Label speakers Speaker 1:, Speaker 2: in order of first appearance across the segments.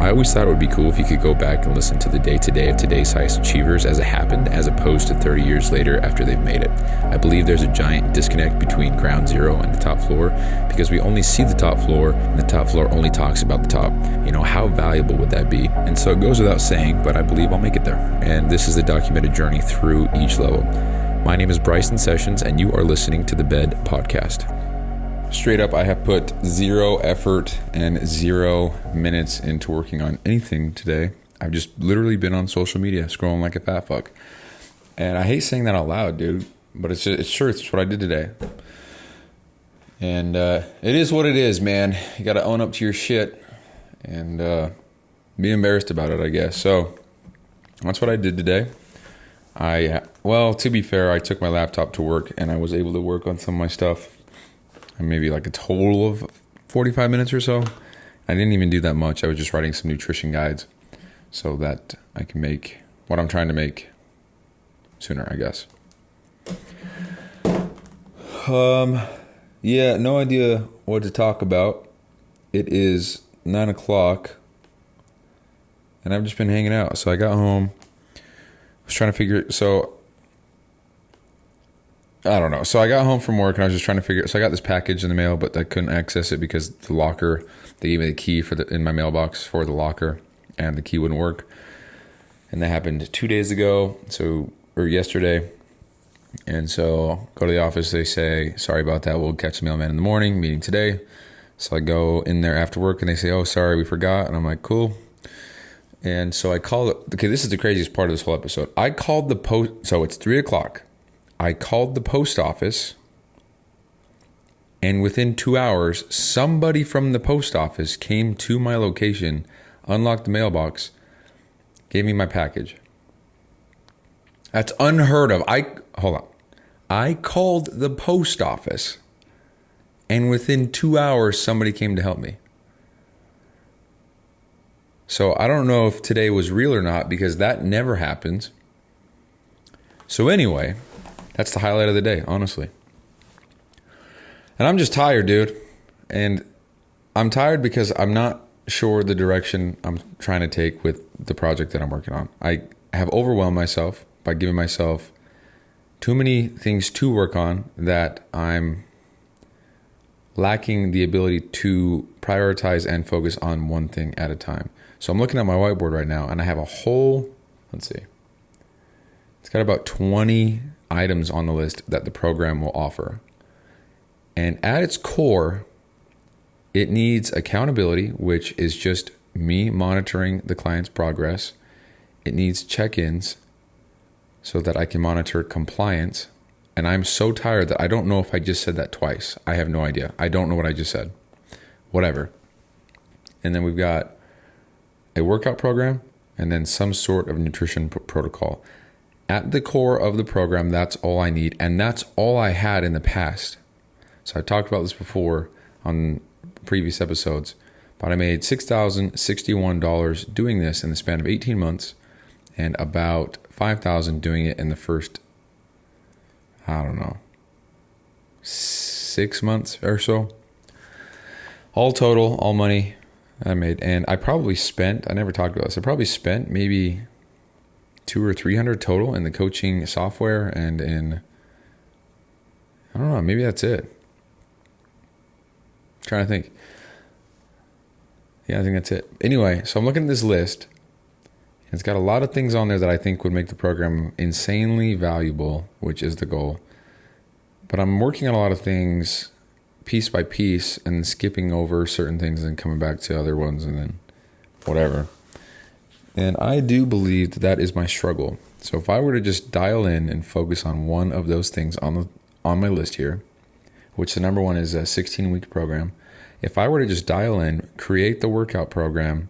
Speaker 1: I always thought it would be cool if you could go back and listen to the day-to-day of today's highest achievers as it happened, as opposed to 30 years later after they've made it. I believe there's a giant disconnect between ground zero and the top floor because we only see the top floor and the top floor only talks about the top. You know, how valuable would that be? And so it goes without saying, but I believe I'll make it there. And this is the documented journey through each level. My name is Bryson Sessions, and you are listening to the Bed Podcast. Straight up, I have put zero effort and 0 minutes into working on anything today. I've just literally been on social media scrolling like a fat fuck. And I hate saying that out loud, dude, but it's what I did today. And it is what it is, man. You got to own up to your shit and be embarrassed about it, I guess. So that's what I did today. To be fair, I took my laptop to work and I was able to work on some of my stuff. Maybe like a total of 45 minutes or so. I didn't even do that much. I was just writing some nutrition guides so that I can make what I'm trying to make sooner, I guess. No idea what to talk about. It is 9 o'clock and I've just been hanging out. So I got home, was trying to figure, I don't know. So I got home from work and I was just trying to figure. So I got this package in the mail, but I couldn't access it because the locker, they gave me the key in my mailbox for the locker and the key wouldn't work. And that happened 2 days ago. Or yesterday. And so go to the office. They say, sorry about that. We'll catch the mailman in the morning, meeting today. So I go in there after work and they say, oh, sorry, we forgot. And I'm like, cool. And so I call it. Okay, this is the craziest part of this whole episode. I called the post. So it's 3 o'clock. I called the post office, and within 2 hours, somebody from the post office came to my location, unlocked the mailbox, gave me my package. That's unheard of. Hold on. I called the post office, and within 2 hours, somebody came to help me. So I don't know if today was real or not, because that never happens. So anyway, that's the highlight of the day, honestly. And I'm just tired, dude. And I'm tired because I'm not sure the direction I'm trying to take with the project that I'm working on. I have overwhelmed myself by giving myself too many things to work on that I'm lacking the ability to prioritize and focus on one thing at a time. So I'm looking at my whiteboard right now and I have a whole, it's got about 20 items on the list that the program will offer. And at its core, it needs accountability, which is just me monitoring the client's progress. It needs check-ins so that I can monitor compliance. And I'm so tired that I don't know if I just said that twice. I have no idea. I don't know what I just said. Whatever. And then we've got a workout program and then some sort of nutrition protocol. At the core of the program, that's all I need. And that's all I had in the past. So I talked about this before on previous episodes. But I made $6,061 doing this in the span of 18 months. And about $5,000 doing it in the first, 6 months or so. All total, all money I made. And I probably spent, I never talked about this, I probably spent maybe $200 or $300 total in the coaching software and in, maybe that's it. I'm trying to think. Yeah, I think that's it. Anyway, so I'm looking at this list. And it's got a lot of things on there that I think would make the program insanely valuable, which is the goal. But I'm working on a lot of things piece by piece and skipping over certain things and coming back to other ones and then whatever. And I do believe that is my struggle. So if I were to just dial in and focus on one of those things on my list here, which the number one is a 16-week program. If I were to just dial in, create the workout program,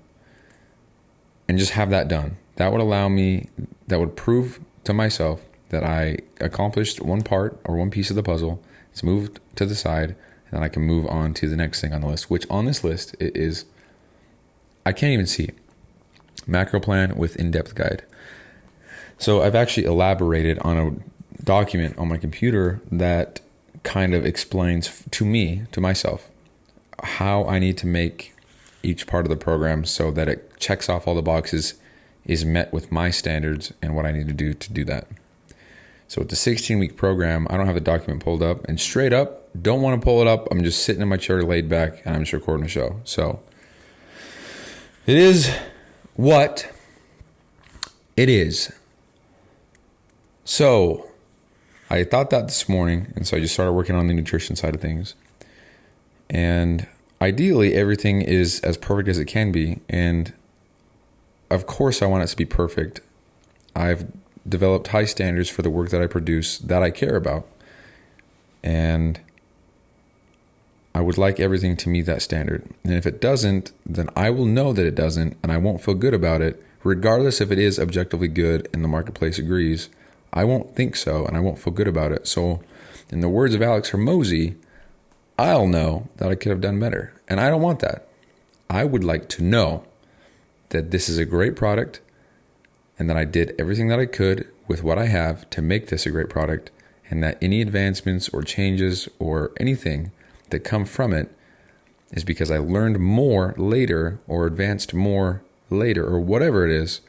Speaker 1: and just have that done, that would prove to myself that I accomplished one part or one piece of the puzzle. It's moved to the side, and then I can move on to the next thing on the list, which on this list it is, I can't even see it. Macro plan with in-depth guide. So I've actually elaborated on a document on my computer that kind of explains to myself, how I need to make each part of the program so that it checks off all the boxes is met with my standards and what I need to do that. So with the 16-week program, I don't have the document pulled up, and straight up, don't want to pull it up. I'm just sitting in my chair laid back, and I'm just recording a show. So it is what it is. So I thought that this morning, and so I just started working on the nutrition side of things. And ideally, everything is as perfect as it can be. And of course, I want it to be perfect. I've developed high standards for the work that I produce that I care about. And I would like everything to meet that standard. And if it doesn't, then I will know that it doesn't, and I won't feel good about it, regardless if it is objectively good and the marketplace agrees. I won't think so, and I won't feel good about it. So in the words of Alex Hermosi, I'll know that I could have done better. And I don't want that. I would like to know that this is a great product and that I did everything that I could with what I have to make this a great product, and that any advancements or changes or anything that come from it is because I learned more later or advanced more later or whatever it is,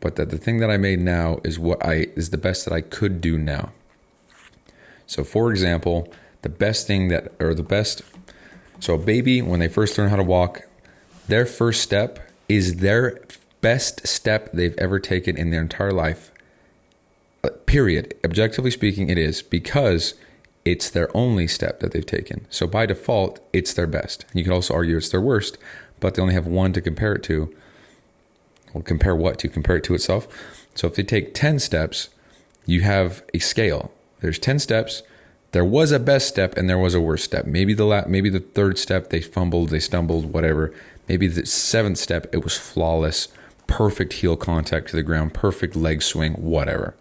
Speaker 1: but that the thing that I made now is is the best that I could do now. So for example, so a baby, when they first learn how to walk, their first step is their best step they've ever taken in their entire life. Period. Objectively speaking, it is, because it's their only step that they've taken. So by default, it's their best. You can also argue it's their worst, but they only have one to compare it to. Well, compare what to? Compare it to itself. So if they take 10 steps, you have a scale. There's 10 steps. There was a best step and there was a worst step. Maybe the third step, they fumbled, they stumbled, whatever. Maybe the 7th step, it was flawless, perfect heel contact to the ground, perfect leg swing, whatever.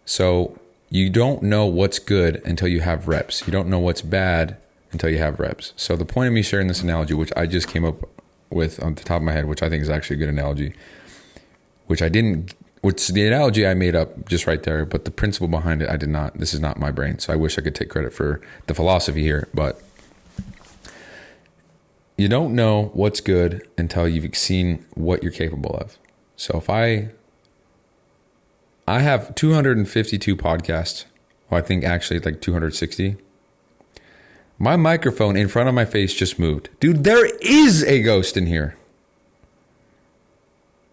Speaker 1: So you don't know what's good until you have reps. You don't know what's bad until you have reps. So the point of me sharing this analogy, which I just came up with on the top of my head, which I think is actually a good analogy, which the analogy I made up just right there, but the principle behind it, I did not. This is not my brain. So I wish I could take credit for the philosophy here, but you don't know what's good until you've seen what you're capable of. So if I have 252 podcasts, well, I think actually like 260. My microphone in front of my face just moved. Dude, there is a ghost in here.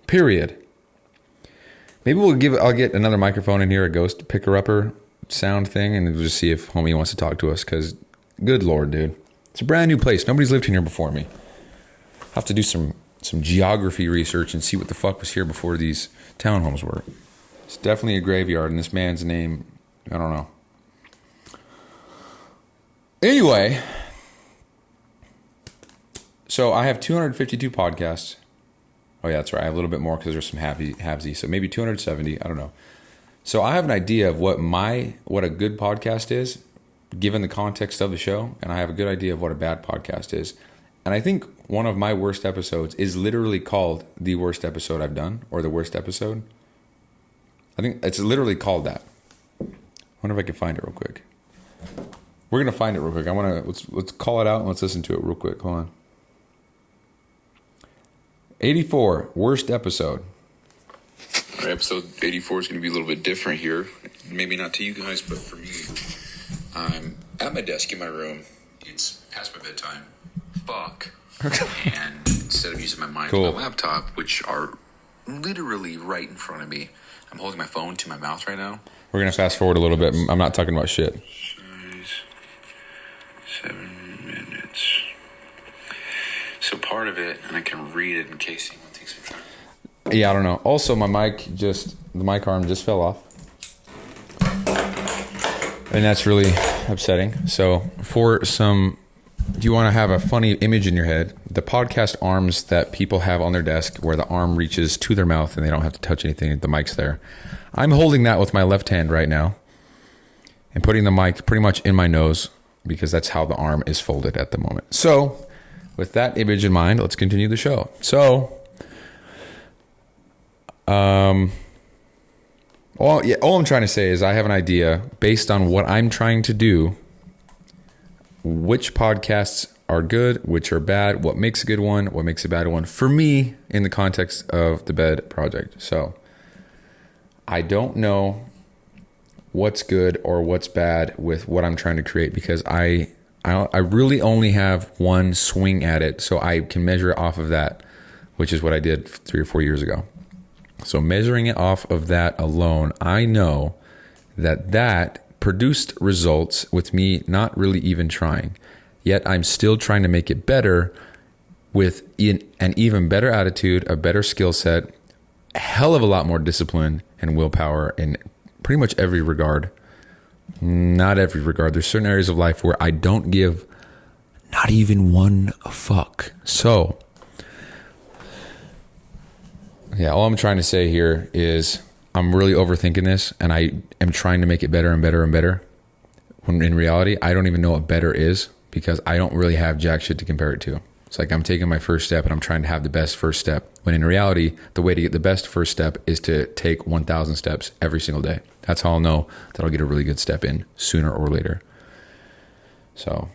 Speaker 1: Period. Maybe I'll get another microphone in here, a ghost picker-upper sound thing, and we'll just see if homie wants to talk to us, because good Lord, dude. It's a brand new place. Nobody's lived in here before me. I'll have to do some geography research and see what the fuck was here before these townhomes were. It's definitely a graveyard, and this man's name, I don't know. Anyway, so I have 252 podcasts. Oh yeah, that's right. I have a little bit more because there's some halvesy. So maybe 270. I don't know. So I have an idea of what a good podcast is, given the context of the show, and I have a good idea of what a bad podcast is. And I think one of my worst episodes is literally called the worst episode I've done, or the worst episode. I think it's literally called that. I wonder if I can find it real quick. We're gonna find it real quick. Let's call it out and let's listen to it real quick. Hold on. 84, worst episode.
Speaker 2: All right, episode 84 is going to be a little bit different here. Maybe not to you guys, but for me. I'm at my desk in my room. It's past my bedtime. Fuck. And instead of using my mic and my laptop, which are literally right in front of me, I'm holding my phone to my mouth right now.
Speaker 1: We're going to fast forward a little bit. I'm not talking about shit.
Speaker 2: 7 minutes. So part of it, and I can read it in case anyone thinks I'm trying.
Speaker 1: Yeah, I don't know. Also, the mic arm just fell off. And that's really upsetting. So do you want to have a funny image in your head? The podcast arms that people have on their desk where the arm reaches to their mouth and they don't have to touch anything, the mic's there. I'm holding that with my left hand right now and putting the mic pretty much in my nose because that's how the arm is folded at the moment. So with that image in mind, let's continue the show. So, all I'm trying to say is I have an idea based on what I'm trying to do, which podcasts are good, which are bad, what makes a good one, what makes a bad one for me in the context of the bed project. So I don't know what's good or what's bad with what I'm trying to create, because I really only have one swing at it, so I can measure it off of that, which is what I did 3 or 4 years ago. So measuring it off of that alone, I know that produced results with me not really even trying. Yet I'm still trying to make it better with an even better attitude, a better skill set, a hell of a lot more discipline and willpower in pretty much every regard. Not every regard. There's certain areas of life where I don't give not even one fuck. So, yeah, all I'm trying to say here is I'm really overthinking this, and I am trying to make it better and better and better. When in reality, I don't even know what better is, because I don't really have jack shit to compare it to. It's like I'm taking my first step and I'm trying to have the best first step, when in reality, the way to get the best first step is to take 1,000 steps every single day. That's how I'll know that I'll get a really good step in sooner or later. So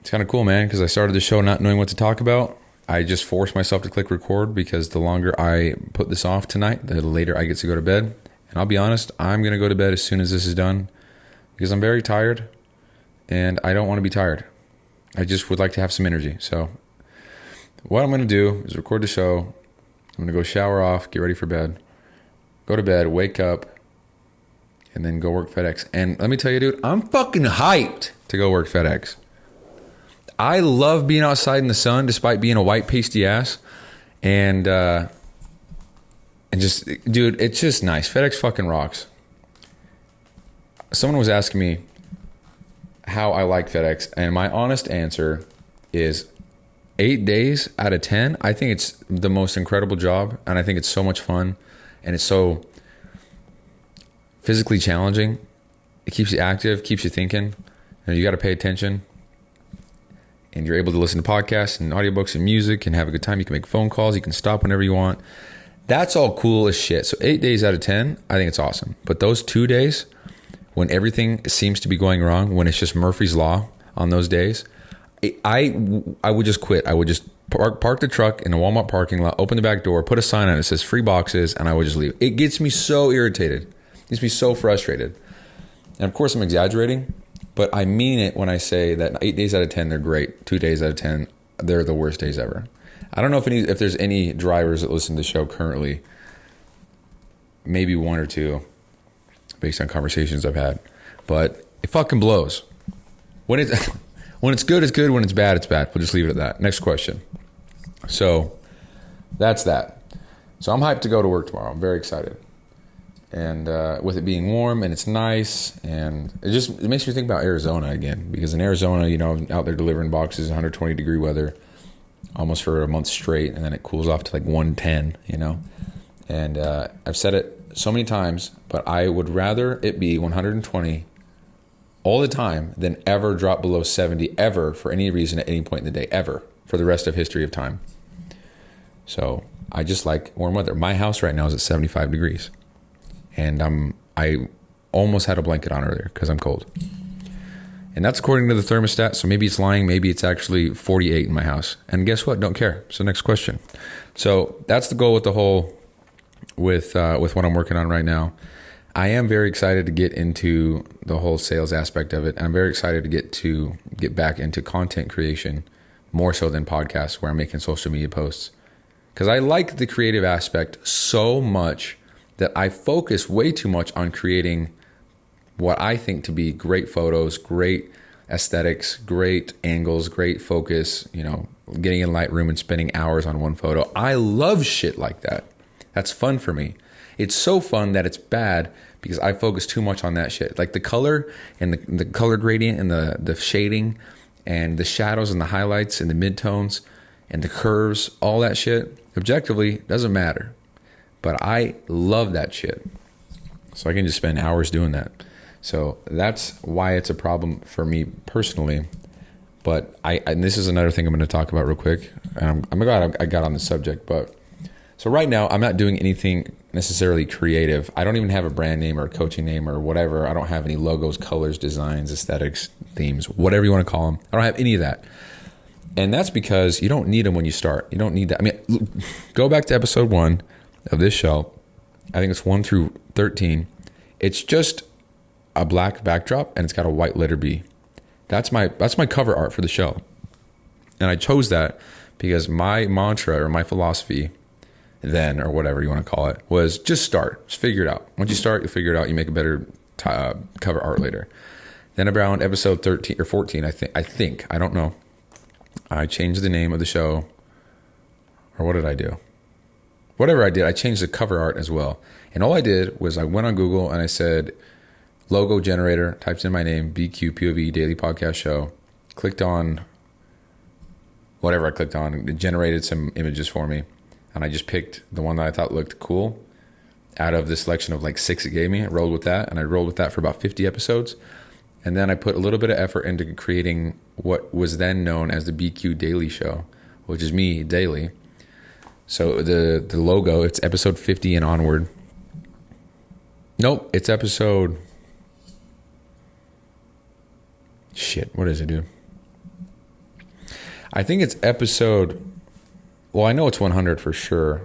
Speaker 1: it's kind of cool, man, because I started the show not knowing what to talk about. I just forced myself to click record, because the longer I put this off tonight, the later I get to go to bed. And I'll be honest, I'm going to go to bed as soon as this is done, because I'm very tired. And I don't want to be tired. I just would like to have some energy. So what I'm going to do is record the show. I'm going to go shower off, get ready for bed, go to bed, wake up, and then go work FedEx. And let me tell you, dude, I'm fucking hyped to go work FedEx. I love being outside in the sun, despite being a white pasty ass. And just, dude, it's just nice. FedEx fucking rocks. Someone was asking me how I like FedEx, and my honest answer is 8 days out of 10. I think it's the most incredible job, and I think it's so much fun, and it's so physically challenging. It keeps you active, keeps you thinking, and you got to pay attention, and you're able to listen to podcasts and audiobooks and music and have a good time. You can make phone calls, you can stop whenever you want. That's all cool as shit. So 8 days out of 10, I think it's awesome. But those 2 days, when everything seems to be going wrong, when it's just Murphy's Law on those days, I would just quit. I would just park the truck in a Walmart parking lot, open the back door, put a sign on it that says free boxes, and I would just leave. It gets me so irritated. It gets me so frustrated. And of course I'm exaggerating, but I mean it when I say that 8 days out of 10, they're great. 2 days out of 10, they're the worst days ever. I don't know if there's any drivers that listen to the show currently, maybe one or two, based on conversations I've had, but it fucking blows. When it's good, it's good. When it's bad, it's bad. We'll just leave it at that. Next question. So that's that. So I'm hyped to go to work tomorrow. I'm very excited. And with it being warm and it's nice, and it makes me think about Arizona again, because in Arizona, out there delivering boxes, 120 degree weather, almost for a month straight, and then it cools off to like 110, and I've said it so many times, but I would rather it be 120 all the time than ever drop below 70 ever for any reason at any point in the day, ever, for the rest of history of time. So I just like warm weather. My house right now is at 75 degrees, and I almost had a blanket on earlier because I'm cold. And that's according to the thermostat, so maybe it's lying, maybe it's actually 48 in my house. And guess what? Don't care. So next question. So that's the goal with the whole with what I'm working on right now. I am very excited to get into the whole sales aspect of it. I'm very excited to get back into content creation, more so than podcasts where I'm making social media posts. Because I like the creative aspect so much that I focus way too much on creating what I think to be great photos, great aesthetics, great angles, great focus, getting in Lightroom and spending hours on one photo. I love shit like that. That's fun for me. It's so fun that it's bad because I focus too much on that shit. Like the color and the color gradient and the shading and the shadows and the highlights and the midtones and the curves, all that shit, objectively doesn't matter. But I love that shit. So I can just spend hours doing that. So that's why it's a problem for me personally. But and this is another thing I'm going to talk about real quick. I'm glad I got on the subject. But so right now, I'm not doing anything necessarily creative. I don't even have a brand name or a coaching name or whatever. I don't have any logos, colors, designs, aesthetics, themes, whatever you want to call them. I don't have any of that. And that's because you don't need them when you start. You don't need that. I mean, go back to episode 1 of this show. I think it's 1 through 13. It's just a black backdrop and it's got a white letter B. That's my cover art for the show. And I chose that because my mantra or my philosophy then, or whatever you want to call it, was just start. Just figure it out. Once you start, you figure it out. You make a better cover art later. Then around episode 13 or 14, I don't know, I changed the name of the show. Or what did I do? Whatever I did, I changed the cover art as well. And all I did was I went on Google and I said, logo generator, typed in my name, BQPOV Daily Podcast Show, clicked on whatever I clicked on, it generated some images for me. And I just picked the one that I thought looked cool out of the selection of like 6 it gave me. I rolled with that, and I rolled with that for about 50 episodes. And then I put a little bit of effort into creating what was then known as the BQ Daily Show, which is me daily. So the logo, it's episode 50 and onward. Nope, it's episode... Shit, what is it, dude? I think it's episode... Well, I know it's 100 for sure.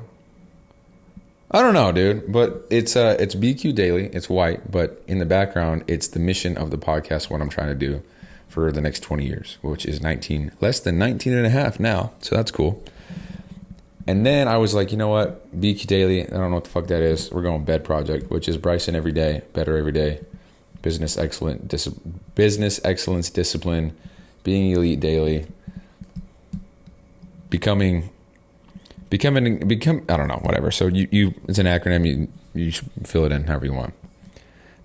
Speaker 1: I don't know, dude, but it's BQ Daily. It's white, but in the background, it's the mission of the podcast, what I'm trying to do for the next 20 years, which is less than 19 and a half now. So that's cool. And then I was like, you know what? BQ Daily, I don't know what the fuck that is. We're going Bed Project, which is Bryson every day, better every day. Business excellence discipline, being elite daily, become I don't know, whatever. So you it's an acronym, you should fill it in however you want.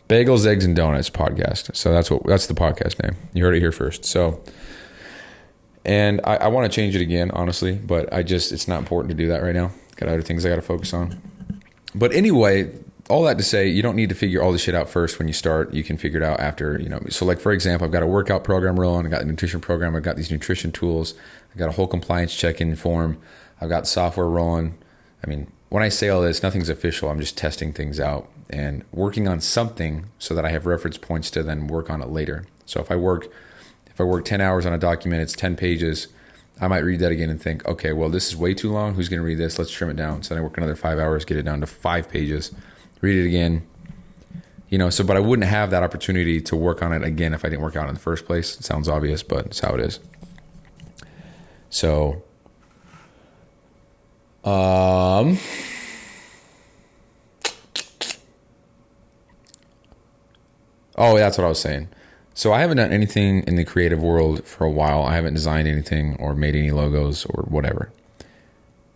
Speaker 1: Bagels, Eggs, and Donuts podcast. So that's the podcast name. You heard it here first. So, and I want to change it again, honestly, but it's not important to do that right now. Got other things I got to focus on. But anyway, all that to say, you don't need to figure all this shit out first when you start. You can figure it out after, So like, for example, I've got a workout program rolling. I got a nutrition program. I've got these nutrition tools. I got a whole compliance check-in form. I've got software rolling. I mean, when I say all this, nothing's official. I'm just testing things out and working on something so that I have reference points to then work on it later. So if I work 10 hours on a document, it's 10 pages. I might read that again and think, okay, well, this is way too long. Who's going to read this? Let's trim it down. So then I work another 5 hours, get it down to 5 pages, read it again. But I wouldn't have that opportunity to work on it again if I didn't work out in the first place. It sounds obvious, but it's how it is. So, oh, that's what I was saying. So I haven't done anything in the creative world for a while. I haven't designed anything or made any logos or whatever.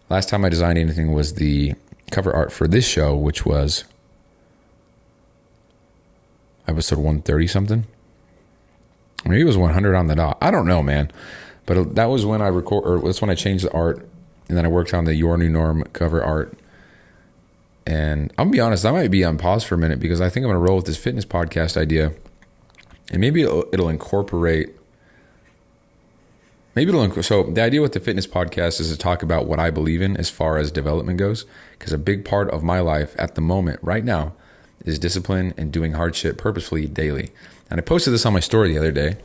Speaker 1: Last time I designed anything was the cover art for this show, which was episode 130 something. Maybe it was 100 on the dot. I don't know, man. But that was when that's when I changed the art. And then I worked on the Your New Norm cover art. And I'm going to be honest, I might be on pause for a minute because I think I'm going to roll with this fitness podcast idea. And maybe it'll incorporate... So the idea with the fitness podcast is to talk about what I believe in as far as development goes. Because a big part of my life at the moment, right now, is discipline and doing hard shit purposefully daily. And I posted this on my story the other day.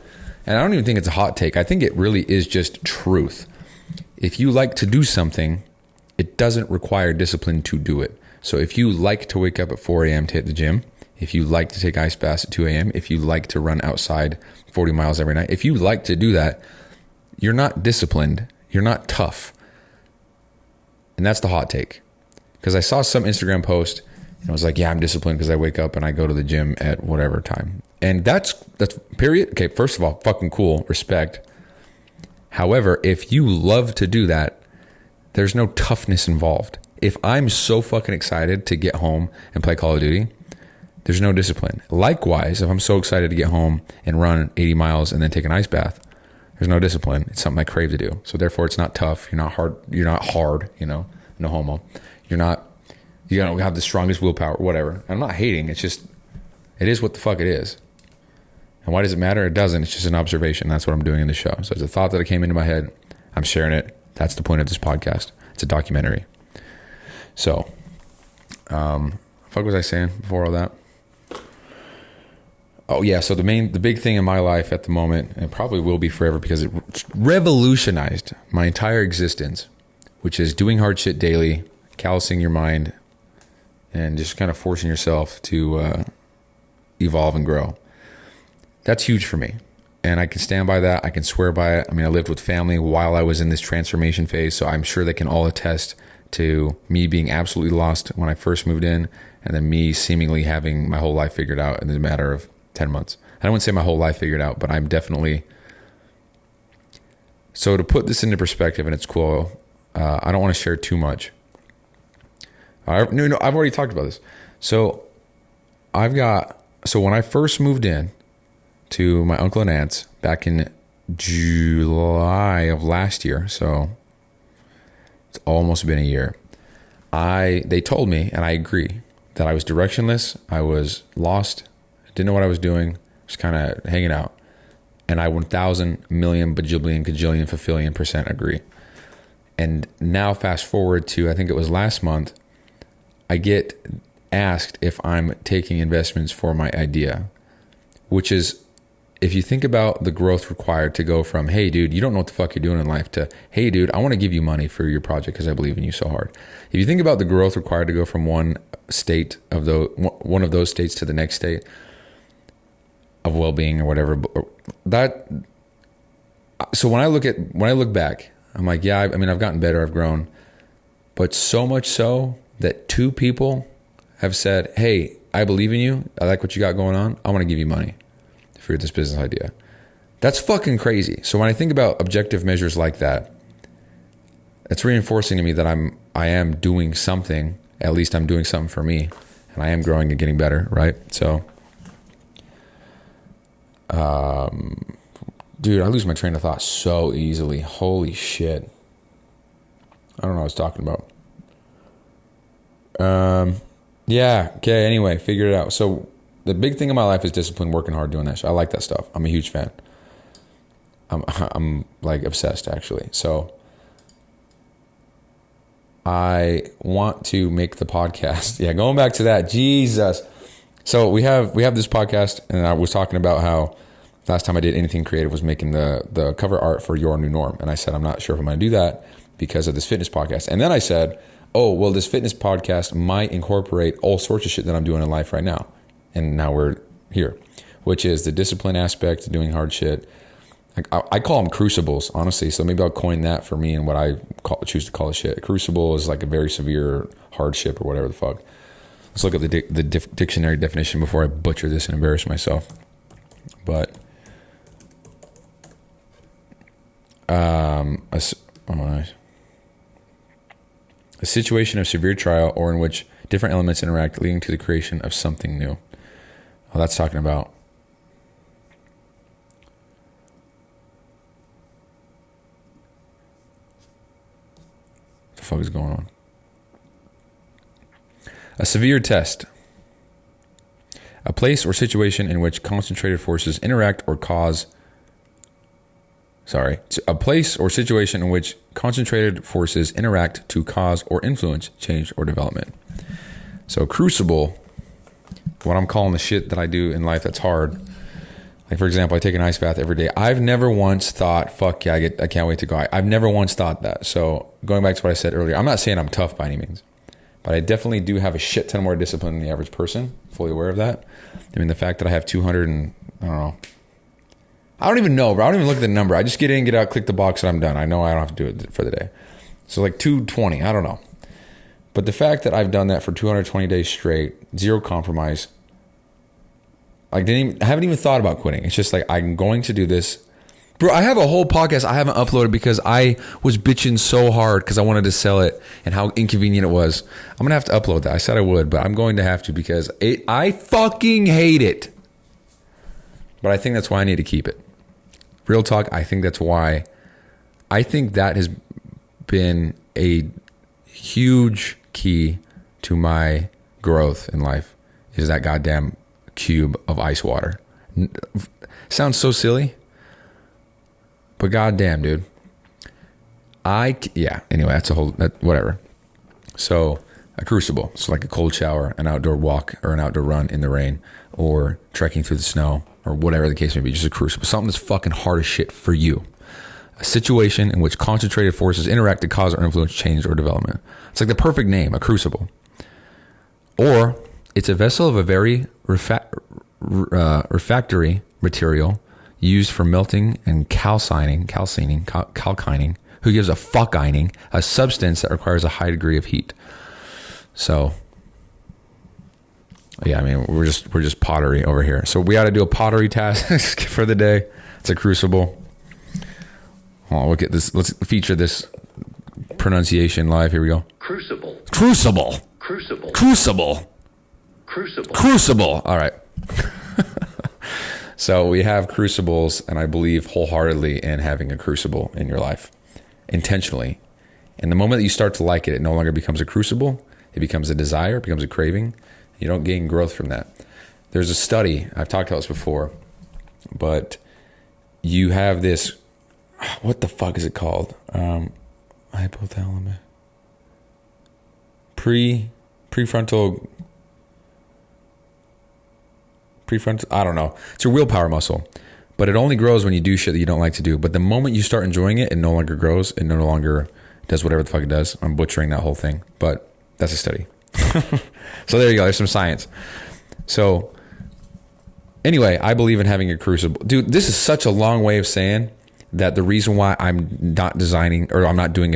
Speaker 1: And I don't even think it's a hot take. I think it really is just truth. If you like to do something, it doesn't require discipline to do it. So if you like to wake up at 4 a.m. to hit the gym, if you like to take ice baths at 2 a.m., if you like to run outside 40 miles every night, if you like to do that, you're not disciplined. You're not tough. And that's the hot take. Because I saw some Instagram post and I was like, yeah, I'm disciplined because I wake up and I go to the gym at whatever time. And that's period. Okay, first of all, fucking cool. Respect. However, if you love to do that, there's no toughness involved. If I'm so fucking excited to get home and play Call of Duty, there's no discipline. Likewise, if I'm so excited to get home and run 80 miles and then take an ice bath, there's no discipline. It's something I crave to do. So therefore, it's not tough. You're not hard, no homo. You don't have the strongest willpower, whatever. I'm not hating. It's just, it is what the fuck it is. And why does it matter? It doesn't. It's just an observation. That's what I'm doing in the show. So it's a thought that came into my head. I'm sharing it. That's the point of this podcast. It's a documentary. So, fuck was I saying before all that? Oh yeah, so the big thing in my life at the moment, and probably will be forever because it revolutionized my entire existence, which is doing hard shit daily, callousing your mind, and just kind of forcing yourself to evolve and grow. That's huge for me. And I can stand by that. I can swear by it. I mean, I lived with family while I was in this transformation phase, so I'm sure they can all attest to me being absolutely lost when I first moved in, and then me seemingly having my whole life figured out in a matter of 10 months. I wouldn't say my whole life figured out, but I'm definitely... So to put this into perspective, and it's cool, I don't want to share too much. I've already talked about this. So when I first moved in to my uncle and aunts back in July of last year, so it's almost been a year, they told me, and I agree, that I was directionless, I was lost, didn't know what I was doing, just kind of hanging out. And I 1,000 million bajillion gajillion fulfillion % agree. And now fast forward to, I think it was last month, I get asked if I'm taking investments for my idea, which is, if you think about the growth required to go from, hey dude, you don't know what the fuck you're doing in life, to, hey dude, I want to give you money for your project because I believe in you so hard. If you think about the growth required to go from one of those states to the next state of well-being or whatever, so when I look back, I'm like, yeah, I mean, I've gotten better, I've grown, but so much so that 2 people have said, hey, I believe in you, I like what you got going on, I want to give you money for this business idea. That's fucking crazy. So when I think about objective measures like that, it's reinforcing to me that I am doing something. At least I'm doing something for me, and I am growing and getting better, right? So, dude, I lose my train of thought so easily. Holy shit. I don't know what I was talking about. Yeah. Okay. Anyway, figured it out. So the big thing in my life is discipline, working hard, doing that shit. I like that stuff. I'm a huge fan. I'm like obsessed, actually. So I want to make the podcast. Yeah, going back to that. Jesus. So we have this podcast, and I was talking about how last time I did anything creative was making the cover art for Your New Norm. And I said, I'm not sure if I'm going to do that because of this fitness podcast. And then I said, oh, well, this fitness podcast might incorporate all sorts of shit that I'm doing in life right now. And now we're here, which is the discipline aspect, doing hard shit. I call them crucibles, honestly. So maybe I'll coin that for me and what I choose to call a shit. A crucible is like a very severe hardship or whatever the fuck. Let's look at the dictionary definition before I butcher this and embarrass myself. But a situation of severe trial or in which different elements interact, leading to the creation of something new. Oh, that's talking about what the fuck is going on? A severe test. A place or situation in which concentrated forces interact or cause... A place or situation in which concentrated forces interact to cause or influence change or development. So crucible, what I'm calling the shit that I do in life that's hard. Like, for example, I take an ice bath every day. I've never once thought, fuck yeah, I can't wait to go. I've never once thought that. So going back to what I said earlier, I'm not saying I'm tough by any means, but I definitely do have a shit ton more discipline than the average person. Fully aware of that. I mean, the fact that I have 200 and, I don't know. I don't even know, bro. I don't even look at the number. I just get in, get out, click the box, and I'm done. I know I don't have to do it for the day. So like 220, I don't know. But the fact that I've done that for 220 days straight, zero compromise, I haven't even thought about quitting. It's just like, I'm going to do this. Bro, I have a whole podcast I haven't uploaded because I was bitching so hard because I wanted to sell it and how inconvenient it was. I'm going to have to upload that. I said I would, but I'm going to have to because I fucking hate it. But I think that's why I need to keep it. Real talk, I think that's why. I think that has been a huge key to my growth in life is that goddamn cube of ice water. Sounds so silly, but goddamn, dude. Anyway, that's whatever. So A crucible. So like a cold shower, an outdoor walk, or an outdoor run in the rain, or trekking through the snow, or whatever the case may be. Just a crucible. Something that's fucking hard as shit for you. A situation in which concentrated forces interact to cause or influence change or development. It's like the perfect name, a crucible. Or it's a vessel of a very refractory material used for melting and calcining, who gives a fuckining, a substance that requires a high degree of heat. So, yeah, I mean, we're just pottery over here. So we ought to do a pottery task for the day. It's a crucible. Oh, look at this. Let's feature this pronunciation live. Here we go.
Speaker 3: Crucible.
Speaker 1: Crucible.
Speaker 3: Crucible.
Speaker 1: Crucible.
Speaker 3: Crucible.
Speaker 1: Crucible. All right. So we have crucibles, and I believe wholeheartedly in having a crucible in your life, intentionally. And the moment that you start to like it, it no longer becomes a crucible. It becomes a desire. It becomes a craving. You don't gain growth from that. There's a study. I've talked about this before, but you have this. What the fuck is it called? Hypothalamus. Prefrontal. I don't know. It's your willpower muscle, but it only grows when you do shit that you don't like to do. But the moment you start enjoying it, it no longer grows. It no longer does whatever the fuck it does. I'm butchering that whole thing, but that's a study. So there you go. There's some science. So anyway, I believe in having a crucible. Dude, this is such a long way of saying that the reason why I'm not designing or I'm not doing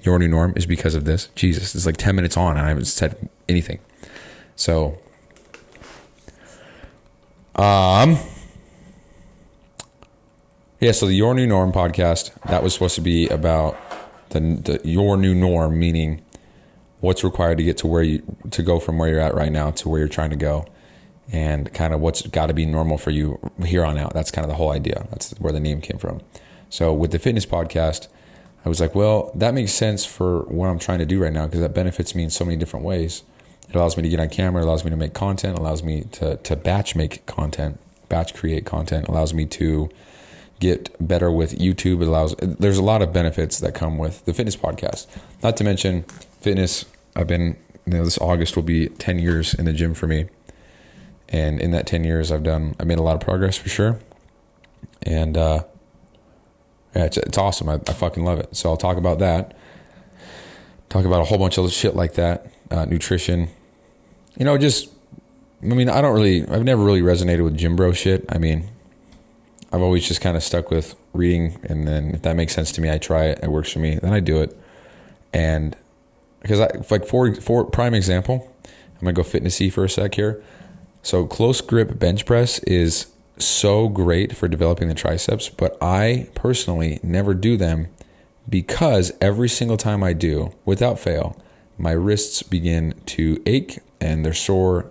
Speaker 1: Your New Norm is because of this. Jesus, it's like 10 minutes on and I haven't said anything. So, yeah, so the Your New Norm podcast, that was supposed to be about the Your New Norm, meaning what's required to get to go from where you're at right now to where you're trying to go, and kind of what's got to be normal for you here on out. That's kind of the whole idea. That's where the name came from. So with the fitness podcast, I was like, well, that makes sense for what I'm trying to do right now, because that benefits me in so many different ways. It allows me to get on camera, it allows me to make content, it allows me to batch make content, batch create content, it allows me to get better with YouTube. There's a lot of benefits that come with the fitness podcast. Not to mention fitness. This August will be 10 years in the gym for me. And in that 10 years, I've made a lot of progress for sure. And, yeah, it's awesome. I fucking love it. So I'll talk about that. Talk about a whole bunch of shit like that. Nutrition, I've never really resonated with gym bro shit. I mean, I've always just kind of stuck with reading, and then if that makes sense to me, I try it. It works for me, then I do it. And because for prime example, I'm gonna go fitnessy for a sec here. So close grip bench press is so great for developing the triceps, but I personally never do them because every single time I do, without fail, my wrists begin to ache and they're sore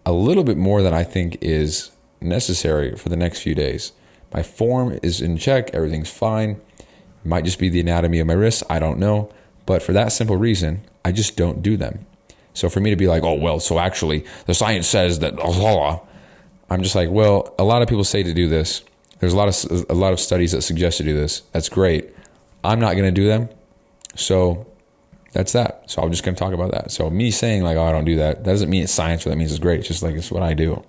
Speaker 1: a little bit more than I think is necessary for the next few days. My form is in check. Everything's fine. It might just be the anatomy of my wrists. I don't know. But for that simple reason, I just don't do them. So for me to be like, oh, well, so actually the science says that, I'm just like, well, a lot of people say to do this. There's a lot of studies that suggest to do this. That's great. I'm not going to do them. So that's that. So I'm just going to talk about that. So me saying like, oh, I don't do that, that doesn't mean it's science or that means it's great. It's just like, it's what I do.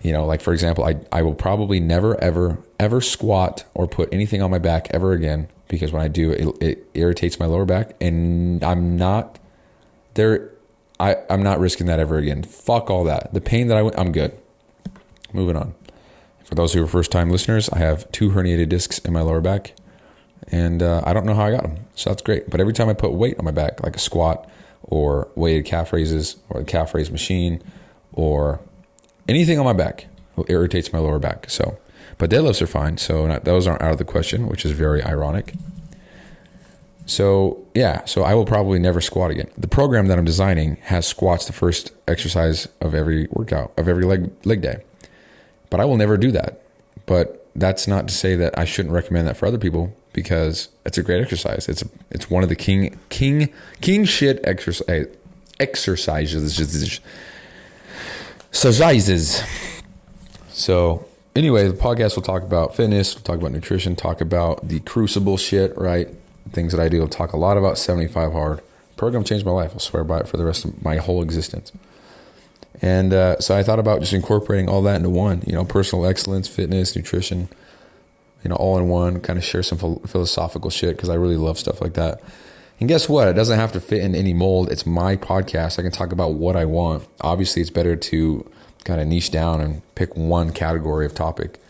Speaker 1: Like for example, I will probably never, ever squat or put anything on my back ever again, because when I do, it irritates my lower back, and I'm not risking that ever again. Fuck all that. The pain that I'm good. Moving on. For those who are first time listeners, I have 2 herniated discs in my lower back, and I don't know how I got them. So that's great. But every time I put weight on my back, like a squat or weighted calf raises or the calf raise machine or anything on my back, it irritates my lower back. So, but deadlifts are fine. So those aren't out of the question, which is very ironic. So yeah, so I will probably never squat again. The program that I'm designing has squats the first exercise of every workout, of every leg day. But I will never do that. But that's not to say that I shouldn't recommend that for other people, because it's a great exercise. It's one of the king shit exercises. So anyway, the podcast will talk about fitness, we'll talk about nutrition, talk about the crucible shit, right? Things that I do. I'll talk a lot about 75 hard, Program changed my life. I'll swear by it for the rest of my whole existence. And so I thought about just incorporating all that into one, personal excellence, fitness, nutrition, all in one, kind of share some philosophical shit because I really love stuff like that. And guess what? It doesn't have to fit in any mold. It's my podcast. I can talk about what I want. Obviously, it's better to kind of niche down and pick one category of topic.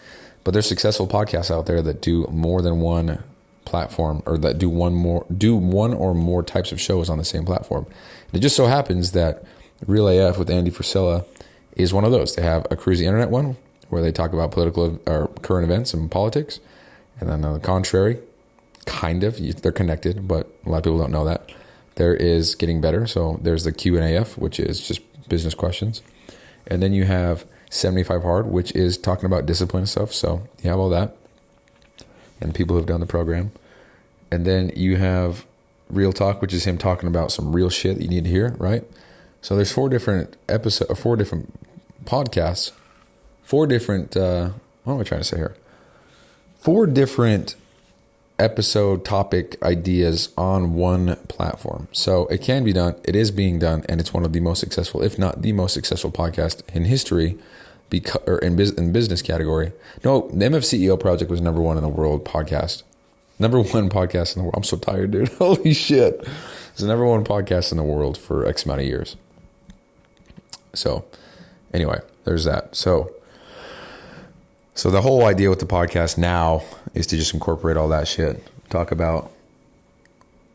Speaker 1: But there's successful podcasts out there that do more than one platform, or that do one or more types of shows on the same platform. And it just so happens that Real AF with Andy Frisella is one of those. They have a crazy internet one where they talk about political or current events and politics. And then on the contrary, kind of, they're connected, but a lot of people don't know that. There is Getting Better. So there's the Q&AF, which is just business questions. And then you have 75 Hard, which is talking about discipline and stuff. So you have all that. And people who've done the program. And then you have Real Talk, which is him talking about some real shit that you need to hear, right? So there's 4 different episodes, or 4 different podcasts, 4 different, what am I trying to say here? 4 different episode topic ideas on one platform. So it can be done. It is being done. And it's one of the most successful, if not the most successful podcast in history, or in business category. No, the MFCEO project was number 1 in the world podcast. Number 1 podcast in the world. I'm so tired, dude. Holy shit. It's the number 1 podcast in the world for X amount of years. So anyway, there's that. So the whole idea with the podcast now is to just incorporate all that shit. Talk about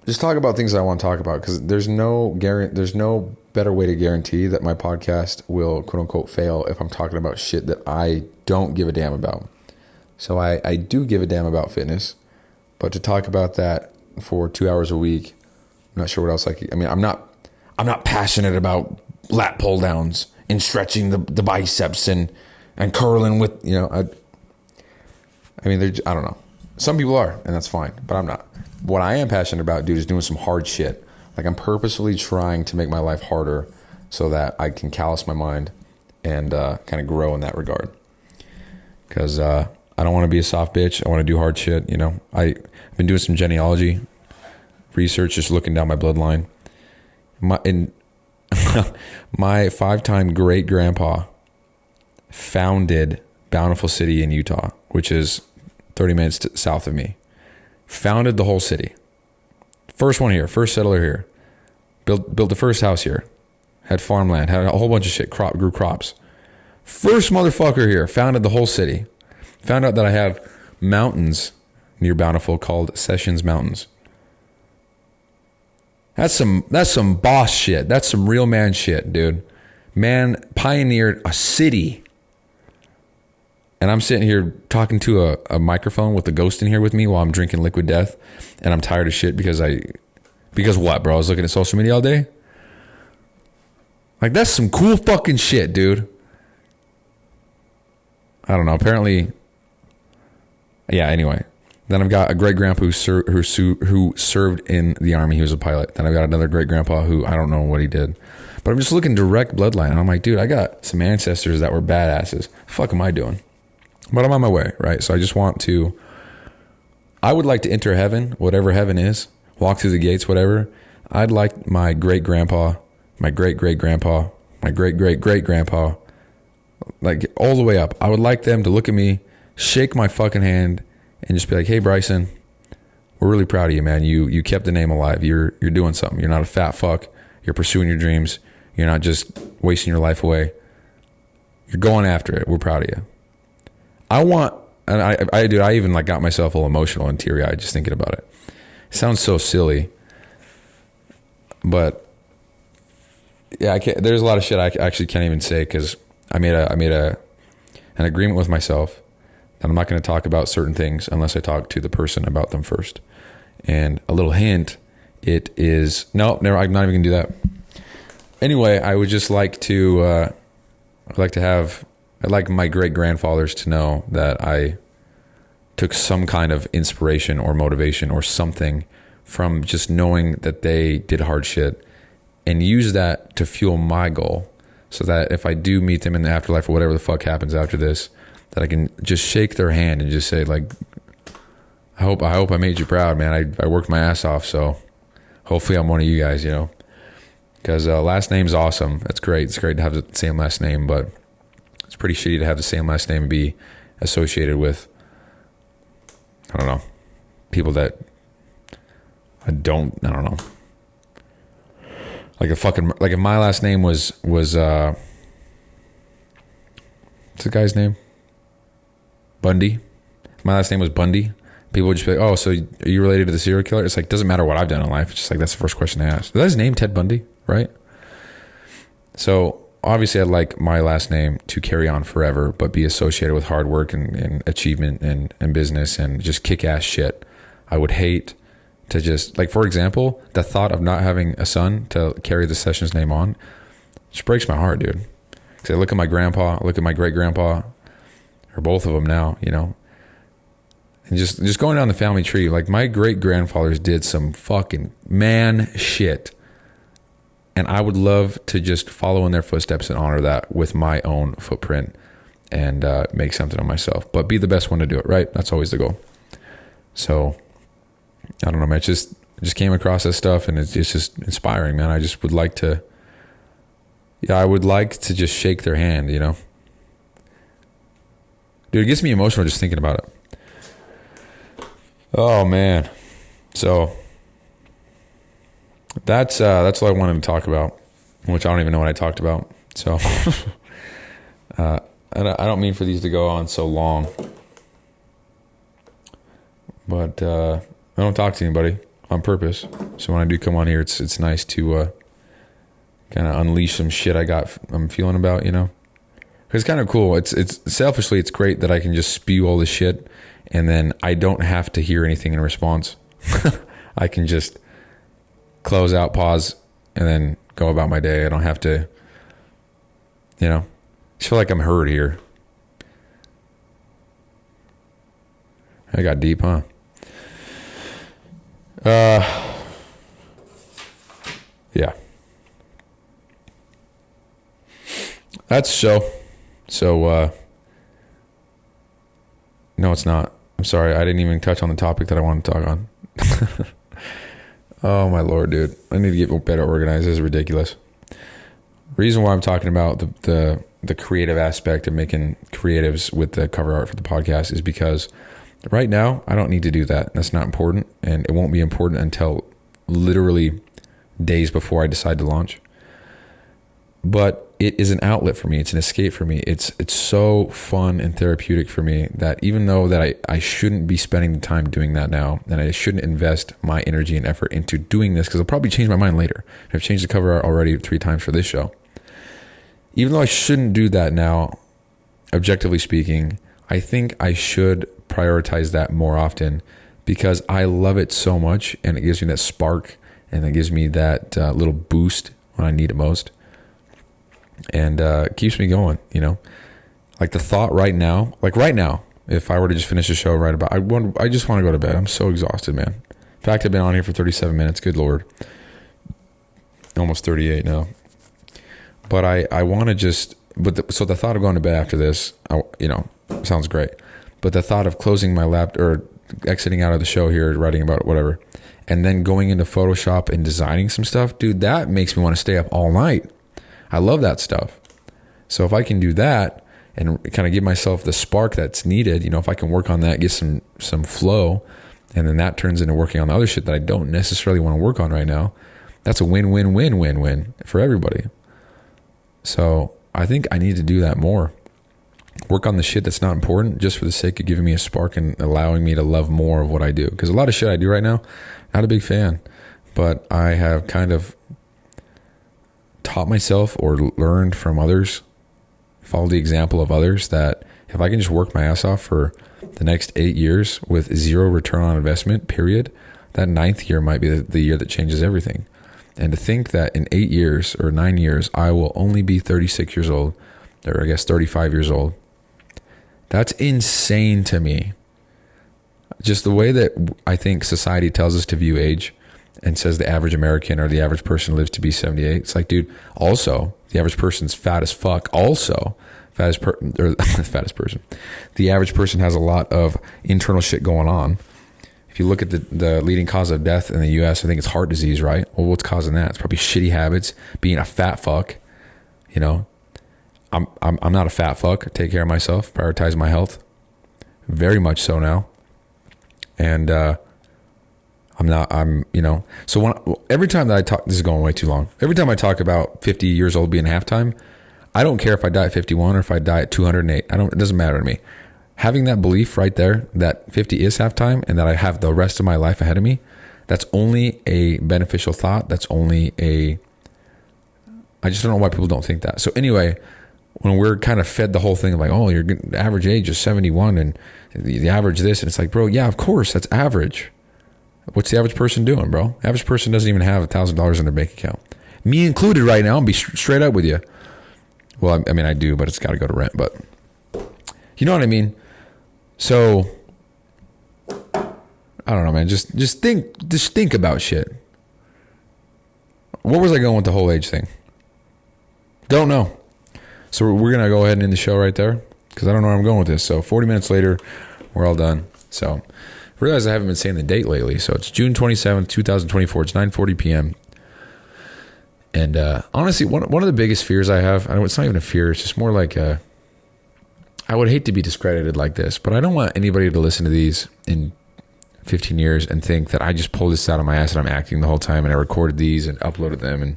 Speaker 1: things that I want to talk about, because there's no better way to guarantee that my podcast will quote unquote fail if I'm talking about shit that I don't give a damn about. So I do give a damn about fitness, but to talk about that for 2 hours a week, I'm not sure what else I'm not passionate about lat pull downs and stretching the biceps and curling with, I don't know. Some people are, and that's fine, but I'm not. What I am passionate about, dude, is doing some hard shit. Like, I'm purposefully trying to make my life harder so that I can callous my mind and kind of grow in that regard. Because I don't want to be a soft bitch. I want to do hard shit, I've been doing some genealogy research, just looking down my bloodline. My 5-time great-grandpa founded Bountiful City in Utah, which is 30 minutes south of me. Founded the whole city. First one here, first settler here. Built the first house here. Had farmland, had a whole bunch of shit, grew crops. First motherfucker here, founded the whole city. Found out that I have mountains near Bountiful called Sessions Mountains. That's some boss shit. That's some real man shit, dude. Man pioneered a city. And I'm sitting here talking to a microphone with a ghost in here with me while I'm drinking liquid death. And I'm tired of shit because what, bro? I was looking at social media all day. Like, that's some cool fucking shit, dude. I don't know. Apparently, yeah, anyway. Then I've got a great-grandpa who served in the Army. He was a pilot. Then I've got another great-grandpa who I don't know what he did. But I'm just looking direct bloodline. And I'm like, dude, I got some ancestors that were badasses. The fuck am I doing? But I'm on my way, right? So I would like to enter heaven, whatever heaven is, walk through the gates, whatever. I'd like my great-grandpa, my great-great-grandpa, my great-great-great-grandpa, like all the way up. I would like them to look at me, shake my fucking hand, and just be like, hey, Bryson, we're really proud of you, man. You kept the name alive. You're doing something. You're not a fat fuck. You're pursuing your dreams. You're not just wasting your life away. You're going after it. We're proud of you. I even like got myself a little emotional and teary-eyed just thinking about it. It sounds so silly, but yeah, there's a lot of shit I actually can't even say because I made an agreement with myself that I'm not going to talk about certain things unless I talk to the person about them first. And a little hint, it is no, never. I'm not even going to do that. Anyway, I would just like to. I'd like my great grandfathers to know that I took some kind of inspiration or motivation or something from just knowing that they did hard shit and use that to fuel my goal, so that if I do meet them in the afterlife or whatever the fuck happens after this, that I can just shake their hand and just say, like, I hope I made you proud, man. I worked my ass off, so hopefully I'm one of you guys, you know, because last name's awesome. That's great. It's great to have the same last name, but it's pretty shitty to have the same last name and be associated with, I don't know, people that I don't know. Like if my last name was what's the guy's name? Bundy. If my last name was Bundy, people would just be like, oh, so are you related to the serial killer? It's like, doesn't matter what I've done in life. It's just like, that's the first question I ask. Is that his name, Ted Bundy? Right? So obviously I'd like my last name to carry on forever, but be associated with hard work and achievement and business and just kick-ass shit. I would hate to just, like, for example, the thought of not having a son to carry the Sessions name on just breaks my heart, dude. Because I look at my grandpa, I look at my great-grandpa, or both of them now, you know, and just going down the family tree, like, my great-grandfathers did some fucking man shit. And I would love to just follow in their footsteps and honor that with my own footprint and make something of myself. But be the best one to do it, right? That's always the goal. So, I don't know, man. It just came across this stuff, and it's just inspiring, man. I just would like to, I would like to just shake their hand, you know? Dude, it gets me emotional just thinking about it. Oh, man. So that's what I wanted to talk about, which I don't even know what I talked about. So I don't mean for these to go on so long, but I don't talk to anybody on purpose. So when I do come on here, it's nice to kind of unleash some shit I'm feeling about, you know. It's kind of cool. It's selfishly, it's great that I can just spew all this shit, and then I don't have to hear anything in response. I can just close out, pause, and then go about my day. I don't have to, you know, I feel like I'm heard here. I got deep, huh? Yeah. That's so, no, it's not. I'm sorry. I didn't even touch on the topic that I wanted to talk on. Oh my Lord, dude. I need to get better organized. This is ridiculous. Reason why I'm talking about the creative aspect of making creatives with the cover art for the podcast is because right now I don't need to do that. That's not important, and it won't be important until literally days before I decide to launch. But it is an outlet for me. It's an escape for me. It's so fun and therapeutic for me that even though that I shouldn't be spending the time doing that now, and I shouldn't invest my energy and effort into doing this, because I'll probably change my mind later. I've changed the cover art already 3 times for this show. Even though I shouldn't do that now, objectively speaking, I think I should prioritize that more often, because I love it so much, and it gives me that spark, and it gives me that little boost when I need it most. And keeps me going, you know. Like the thought right now, if I were to just finish the show right about, I just want to go to bed. I'm so exhausted, man. In fact, I've been on here for 37 minutes. Good Lord. Almost 38 now. But I want to just, so the thought of going to bed after this, you know, sounds great. But the thought of closing my laptop or exiting out of the show here, writing about whatever, and then going into Photoshop and designing some stuff, dude, that makes me want to stay up all night. I love that stuff. So if I can do that and kind of give myself the spark that's needed, you know, if I can work on that, get some flow, and then that turns into working on the other shit that I don't necessarily want to work on right now, that's a win-win-win-win-win for everybody. So I think I need to do that more. Work on the shit that's not important just for the sake of giving me a spark and allowing me to love more of what I do. Because a lot of shit I do right now, not a big fan, but I have kind of taught myself or learned from others, follow the example of others, that if I can just work my ass off for the next 8 years with 0 return on investment, period, that 9th year might be the year that changes everything. And to think that in 8 years or 9 years, I will only be 36 years old, or I guess 35 years old, that's insane to me. Just the way that I think society tells us to view age and says the average American or the average person lives to be 78. It's like, dude, also, the average person's fat as fuck. Also, fattest person. The average person has a lot of internal shit going on. If if you look at the leading cause of death in the U.S., I think it's heart disease, right? Well, what's causing that? It's probably shitty habits, being a fat fuck. You know, I'm not a fat fuck. I take care of myself, prioritize my health, very much so now. And so every time that I talk, this is going way too long. Every time I talk about 50 years old being halftime, I don't care if I die at 51 or if I die at 208. It doesn't matter to me. Having that belief right there that 50 is halftime and that I have the rest of my life ahead of me, that's only a beneficial thought. I just don't know why people don't think that. So anyway, when we're kind of fed the whole thing of like, oh, your average age is 71 and the average this, and it's like, bro, yeah, of course, that's average. What's the average person doing, bro? Average person doesn't even have $1,000 in their bank account. Me included right now. I'll be straight up with you. Well, I mean, I do, but it's got to go to rent. But you know what I mean? So I don't know, man. Just think about shit. Where was I going with the whole age thing? Don't know. So we're going to go ahead and end the show right there because I don't know where I'm going with this. So 40 minutes later, we're all done. So I realize I haven't been saying the date lately. So it's June 27th, 2024. It's 9:40 p.m. And honestly, one of the biggest fears I have, it's not even a fear. It's just more like I would hate to be discredited like this, but I don't want anybody to listen to these in 15 years and think that I just pulled this out of my ass and I'm acting the whole time and I recorded these and uploaded them and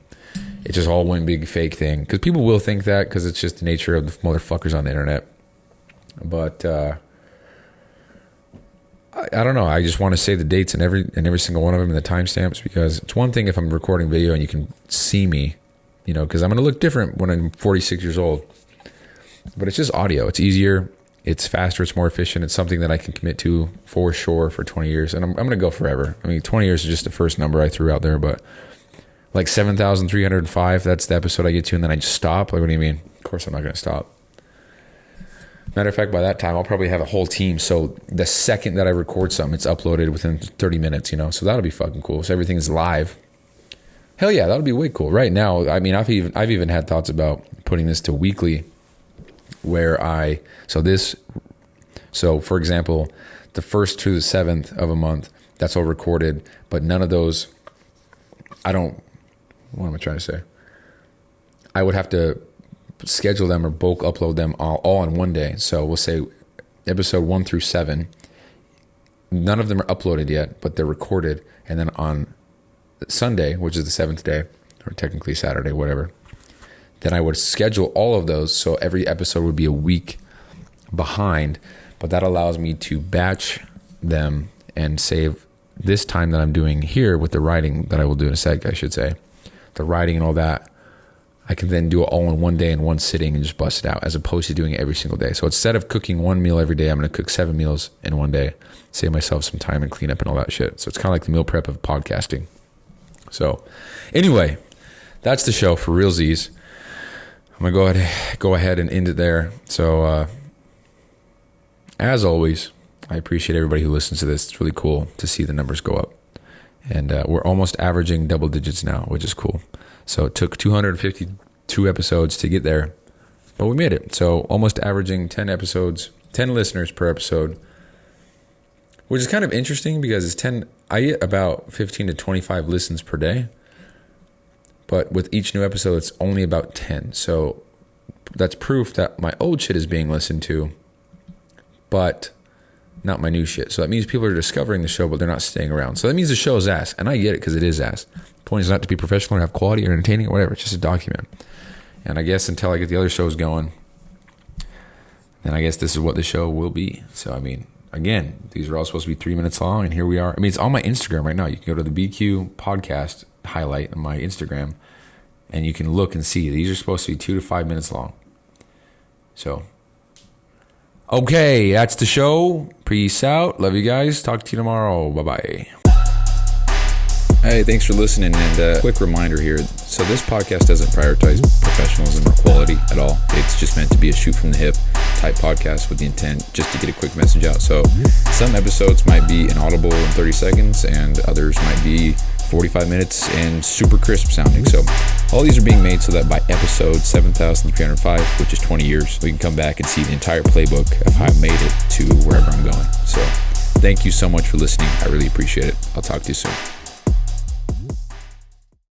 Speaker 1: it just all one big fake thing. Because people will think that because it's just the nature of the motherfuckers on the internet. But I don't know. I just want to say the dates and every single one of them and the timestamps because it's one thing if I'm recording video and you can see me, you know, because I'm going to look different when I'm 46 years old. But it's just audio. It's easier. It's faster. It's more efficient. It's something that I can commit to for sure for 20 years. And I'm going to go forever. I mean, 20 years is just the first number I threw out there. But like 7,305, that's the episode I get to. And then I just stop. Like, what do you mean? Of course I'm not going to stop. Matter of fact, by that time, I'll probably have a whole team. So the second that I record something, it's uploaded within 30 minutes, you know. So that'll be fucking cool. So everything's live. Hell yeah, that'll be way cool. Right now, I mean, I've even had thoughts about putting this to weekly where so for example, the 1st to the 7th of a month, that's all recorded, but none of those, what am I trying to say? I would have to schedule them or bulk upload them all in one day. So we'll say episode 1 through 7, none of them are uploaded yet, but they're recorded. And then on Sunday, which is the 7th day, or technically Saturday, whatever, then I would schedule all of those. So every episode would be a week behind, but that allows me to batch them and save this time that I'm doing here with the writing that I will do in a sec, I should say. The writing and all that, I can then do it all in one day in one sitting and just bust it out as opposed to doing it every single day. So instead of cooking one meal every day, I'm going to cook 7 meals in one day, save myself some time and clean up and all that shit. So it's kind of like the meal prep of podcasting. So anyway, that's the show for realsies. I'm going to go ahead and end it there. So as always, I appreciate everybody who listens to this. It's really cool to see the numbers go up. And we're almost averaging double digits now, which is cool. So it took 252 episodes to get there, but we made it. So almost averaging 10 listeners per episode, which is kind of interesting because I get about 15 to 25 listens per day, but with each new episode, it's only about 10. So that's proof that my old shit is being listened to, but not my new shit. So that means people are discovering the show, but they're not staying around. So that means the show is ass. And I get it because it is ass. The point is not to be professional or have quality or entertaining or whatever. It's just a document. And I guess until I get the other shows going, then I guess this is what the show will be. So, I mean, again, these are all supposed to be 3 minutes long. And here we are. I mean, it's on my Instagram right now. You can go to the BQ podcast highlight on my Instagram. And you can look and see. These are supposed to be 2 to 5 minutes long. So, okay, that's the show. Peace out. Love you guys. Talk to you tomorrow. Bye-bye. Hey, thanks for listening. And quick reminder here. So this podcast doesn't prioritize professionalism or quality at all. It's just meant to be a shoot from the hip type podcast with the intent just to get a quick message out. So some episodes might be inaudible in 30 seconds and others might be 45 minutes and super crisp sounding. So all these are being made so that by episode 7,305, which is 20 years, we can come back and see the entire playbook of how I made it to wherever I'm going. So Thank you so much for listening. I really appreciate it. I'll talk to you soon.